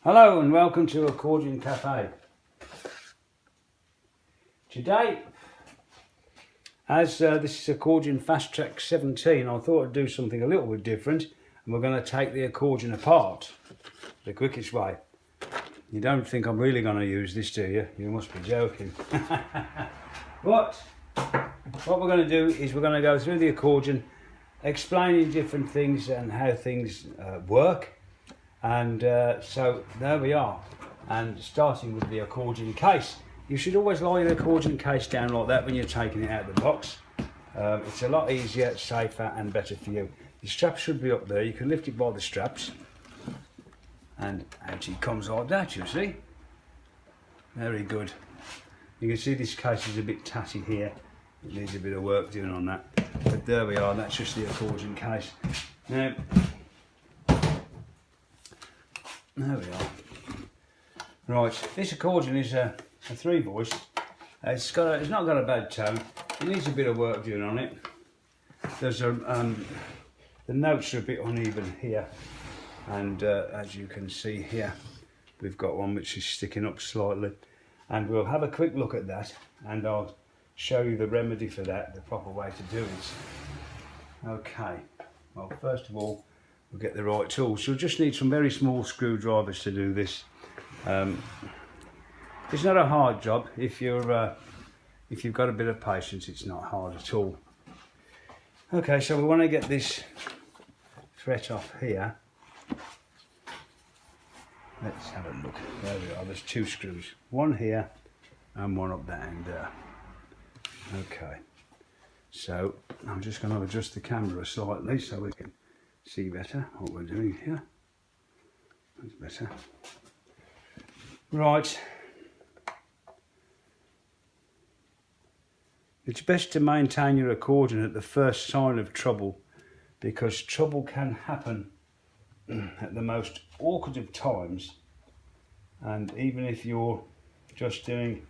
Hello and welcome to Accordioncafe. Today, as this is Accordion fastrack 17, I thought I'd do something a little bit different, and we're going to take the accordion apart the quickest way. You don't think I'm really going to use this, do you? You must be joking. But what we're going to do is we're going to go through the accordion, explaining different things and how things work. And so there we are, and starting with the accordion case. You should always lie your accordion case down like that when you're taking it out of the box. It's a lot easier, safer and better for you. The straps should be up there. You can lift it by the straps and out it comes like that, you see. Very good. You can see this case is a bit tatty here. It needs a bit of work doing on that, but there we are. That's just the accordion case. Now there we are. Right, this accordion is a 3-voice. It's not got a bad tone. It needs a bit of work doing on it. There's the notes are a bit uneven here, and as you can see here, we've got one which is sticking up slightly, and we'll have a quick look at that, and I'll show you the remedy for that, the proper way to do it. Okay. Well, first of all, we'll get the right tools. You'll just need some very small screwdrivers to do this. It's not a hard job. If you've got a bit of patience, it's not hard at all. Okay, so we want to get this thread off here. Let's have a look. There we are. There's 2 screws, one here and one up that end there. Okay, so I'm just going to adjust the camera slightly so we can see better what we're doing here. That's better. Right. It's best to maintain your accordion at the first sign of trouble, because trouble can happen at the most awkward of times, and even if you're just doing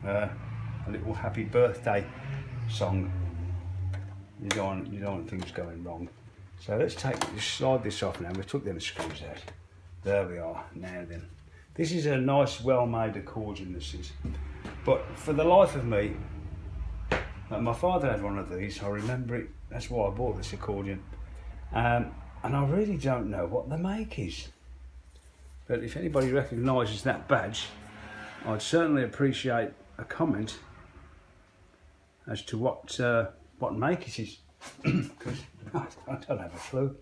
a little happy birthday song, you don't want things going wrong. So let's just slide this off now. We took them screws out. There we are. Now then, this is a nice, well-made accordion. This is, but for the life of me, my father had one of these. I remember it. That's why I bought this accordion, and I really don't know what the make is. But if anybody recognises that badge, I'd certainly appreciate a comment as to what make it is. Because I don't have a clue.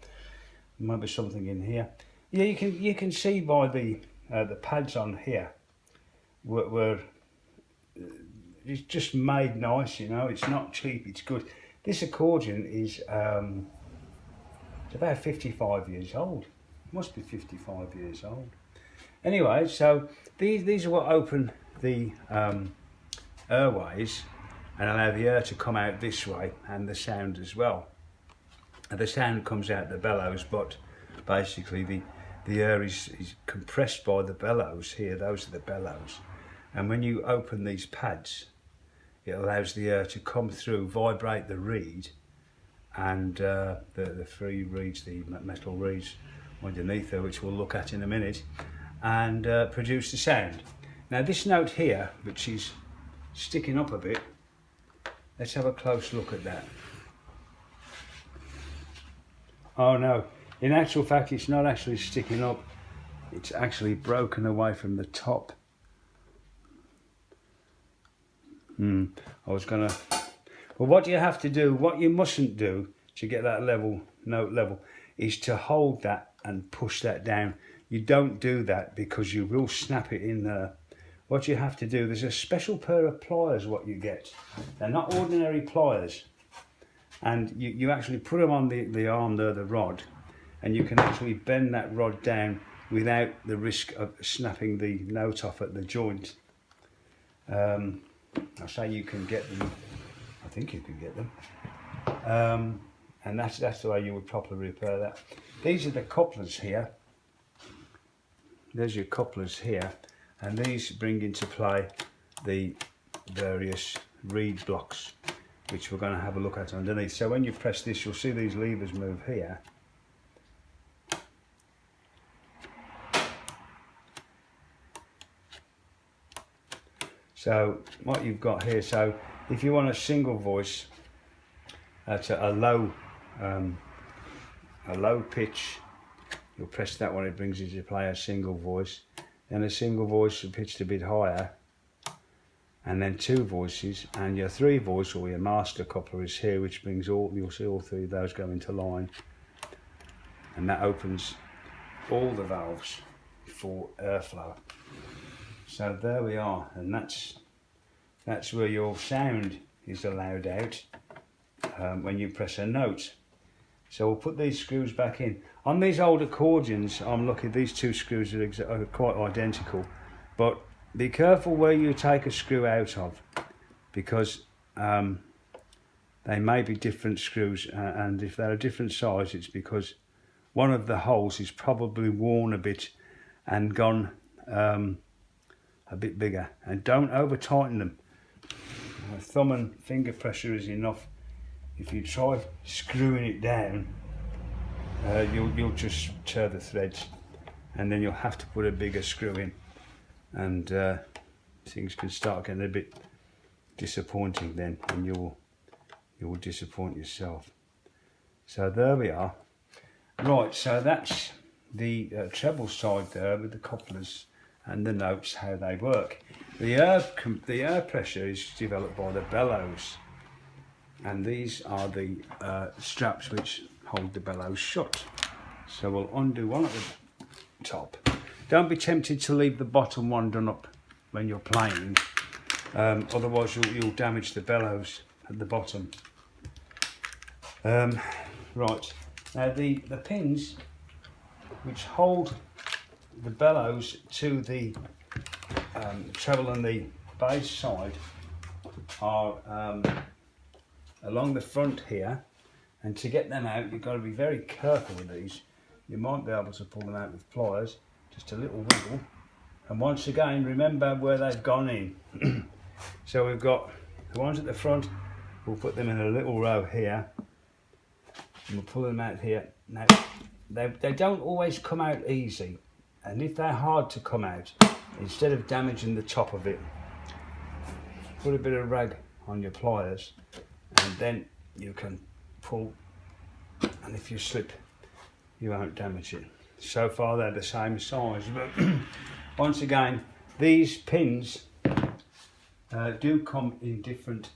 There might be something in here. Yeah, you can see by the pads on here were it's just made nice, you know. It's not cheap. It's good. This accordion is it's about 55 years old. It must be 55 years old. Anyway, so these are what open the airways and allow the air to come out this way, and the sound as well. And the sound comes out the bellows, but basically the air is compressed by the bellows here. Those are the bellows. And when you open these pads, it allows the air to come through, vibrate the reed, and the 3 reeds, the metal reeds underneath there, which we'll look at in a minute, and produce the sound. Now this note here, which is sticking up a bit, let's have a close look at that. Oh no, in actual fact it's not actually sticking up, it's actually broken away from the top. Well, what you have to do, what you mustn't do to get that note level, is to hold that and push that down. You don't do that because you will snap it in there. What you have to do, there's a special pair of pliers what you get. They're not ordinary pliers, and you actually put them on the arm there, the rod, and you can actually bend that rod down without the risk of snapping the note off at the joint. I say you can get them, I think you can get them, and that's the way you would properly repair that. These are the couplers here. There's your couplers here, and these bring into play the various reed blocks, which we're going to have a look at underneath. So when you press this, you'll see these levers move here, So what you've got here, so if you want a single voice at a low pitch, you'll press that one, it brings you to play a single voice. Then a single voice pitched a bit higher, and then two voices, and your three voice or your master coupler is here, which brings you'll see all three of those go into line, and that opens all the valves for airflow. So there we are, and that's where your sound is allowed out when you press a note. So we'll put these screws back in. On these old accordions, I'm lucky these two screws are quite identical, but be careful where you take a screw out of, because they may be different screws, and if they're a different size, it's because one of the holes is probably worn a bit and gone a bit bigger. And don't over tighten them. Thumb and finger pressure is enough. If you try screwing it down, you'll just tear the threads, and then you'll have to put a bigger screw in, and things can start getting a bit disappointing then, and you'll disappoint yourself. So there we are. Right, so that's the treble side there with the couplers and the notes, how they work. The air pressure is developed by the bellows, and these are the straps which hold the bellows shut. So we'll undo one at the top. Don't be tempted to leave the bottom one done up when you're playing, otherwise you'll damage the bellows at the bottom. Right, now the pins which hold the bellows to the treble and the bass side are along the front here, and to get them out you've got to be very careful with these. You might be able to pull them out with pliers, just a little wiggle, and once again remember where they've gone in. So we've got the ones at the front, we'll put them in a little row here, and we'll pull them out here. Now they don't always come out easy, and if they're hard to come out, instead of damaging the top of it, put a bit of rag on your pliers, and then you can pull, and if you slip you won't damage it. So far they're the same size, but once again these pins do come in different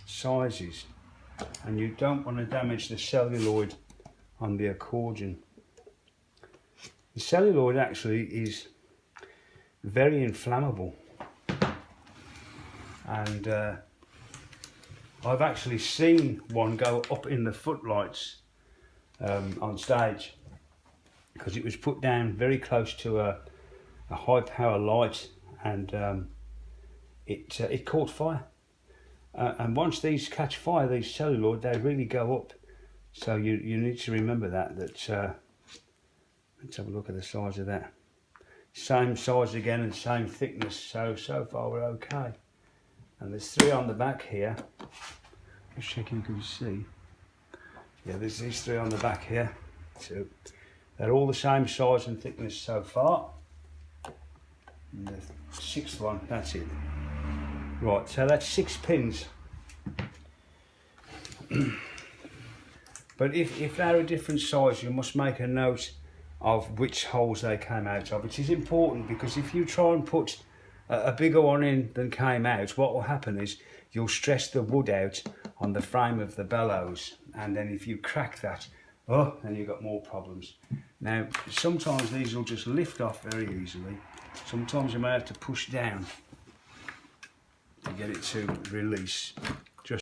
sizes, and you don't want to damage the celluloid on the accordion. The celluloid actually is very inflammable, and I've actually seen one go up in the footlights on stage, because it was put down very close to a high power light, and it caught fire. And once these catch fire, these celluloid, they really go up. So you need to remember that. Let's have a look at the size of that. Same size again and same thickness. So far we're okay. And there's three on the back here. Just check you can see. Yeah, there's these three on the back here. So they're all the same size and thickness so far. And the sixth one, that's it. Right, so that's 6 pins. But if they're a different size, you must make a note of which holes they came out of, which is important, because if you try and put a bigger one in than came out, what will happen is you'll stress the wood out on the frame of the bellows, and then if you crack that, then you've got more problems. Now sometimes these will just lift off very easily, sometimes you may have to push down to get it to release.